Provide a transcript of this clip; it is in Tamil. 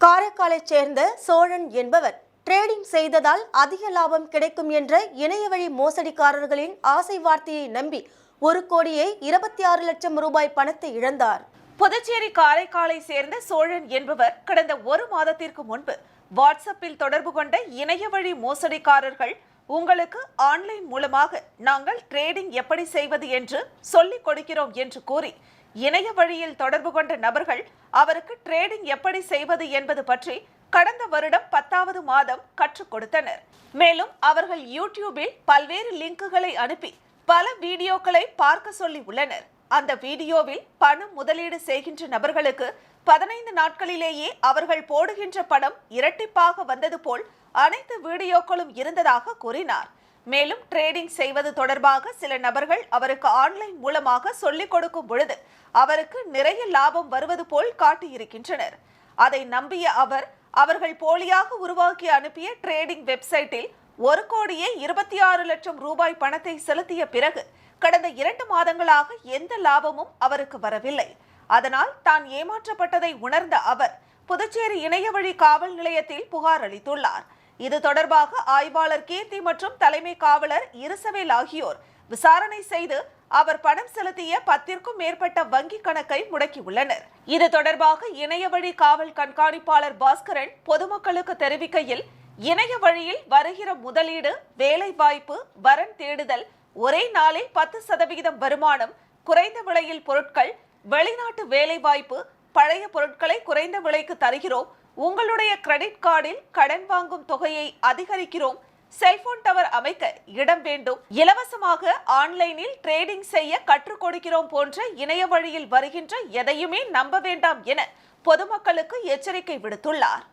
காரைக்காலைச் சேர்ந்த சோழன் என்பவர் ட்ரேடிங் செய்ததால் அதிக லாபம் கிடைக்கும் என்ற இணையவழி மோசடிக்காரர்களின் ஆசை வார்த்தையை நம்பி 1,26,00,000 ரூபாய் பணத்தை இழந்தார். புதுச்சேரி காரைக்காலை சேர்ந்த சோழன் என்பவர் கடந்த ஒரு மாதத்திற்கு முன்பு வாட்ஸ்அப்பில் தொடர்பு கொண்ட இணையவழி மோசடிக்காரர்கள் உங்களுக்கு ஆன்லைன் மூலமாக நாங்கள் ட்ரேடிங் எப்படி செய்வது என்று சொல்லிக் கொடுக்கிறோம் என்று கூறி இணைய வழியில் தொடர்பு கொண்ட நபர்கள் அவருக்கு ட்ரேடிங் எப்படி செய்வது என்பது பற்றி கடந்த வருடம் 10வது மாதம் கற்றுக் கொடுத்தனர். மேலும் அவர்கள் யூடியூபில் பல்வேறு லிங்குகளை அனுப்பி பல வீடியோக்களை பார்க்க சொல்லி உள்ளனர். அந்த வீடியோவில் பணம் முதலீடு செய்கின்ற நபர்களுக்கு 15 நாட்களிலேயே அவர்கள் போடுகின்ற பணம் இரட்டிப்பாக வந்தது போல் அனைத்து வீடியோக்களும் இருந்ததாக கூறினார். மேலும் ட்ரேடிங் செய்வது தொடர்பாக சில நபர்கள் அவருக்கு ஆன்லைன் மூலமாக சொல்லிக் கொடுக்கும் பொழுது அவருக்கு நிறைய லாபம் வருவது போல் காட்டியிருக்கின்றனர். அதை நம்பிய அவர்கள் போலியாக உருவாக்கி அனுப்பிய ட்ரேடிங் வெப்சைட்டில் 1,26,00,000 ரூபாய் பணத்தை செலுத்திய பிறகு கடந்த 2 மாதங்களாக எந்த லாபமும் அவருக்கு வரவில்லை. அதனால் தான் ஏமாற்றப்பட்டதை உணர்ந்த அவர் புதுச்சேரி இணையவழி காவல் நிலையத்தில் புகார் அளித்துள்ளார். இது தொடர்பாக ஆய்வாளர் கீர்த்தி மற்றும் தலைமை காவலர் இருசவேல் ஆகியோர் விசாரணை செய்து அவர் பணம் செலுத்திய 10க்கும் மேற்பட்ட வங்கி கணக்கை முடக்கியுள்ளனர். இது தொடர்பாக இணையவழி காவல் கண்காணிப்பாளர் பாஸ்கரன் பொதுமக்களுக்கு தெரிவிக்கையில், இணைய வழியில் வருகிற முதலீடு, வேலை வாய்ப்பு, வரன் தேடுதல், ஒரே நாளில் 10% வருமானம், குறைந்த விலையில் பொருட்கள், வெளிநாட்டு வேலை வாய்ப்பு, பழைய பொருட்களை குறைந்த விலைக்கு தருகிறோம், உங்களுடைய கிரெடிட் கார்டில் கடன் வாங்கும் தொகையை அதிகரிக்கிறோம், செல்போன் டவர் அமைக்க இடம் வேண்டும், இலவசமாக ஆன்லைனில் ட்ரேடிங் செய்ய கற்றுக் கொடுக்கிறோம் போன்ற இணைய வழியில் வருகின்ற எதையுமே நம்ப வேண்டாம் என பொதுமக்களுக்கு எச்சரிக்கை விடுத்துள்ளார்.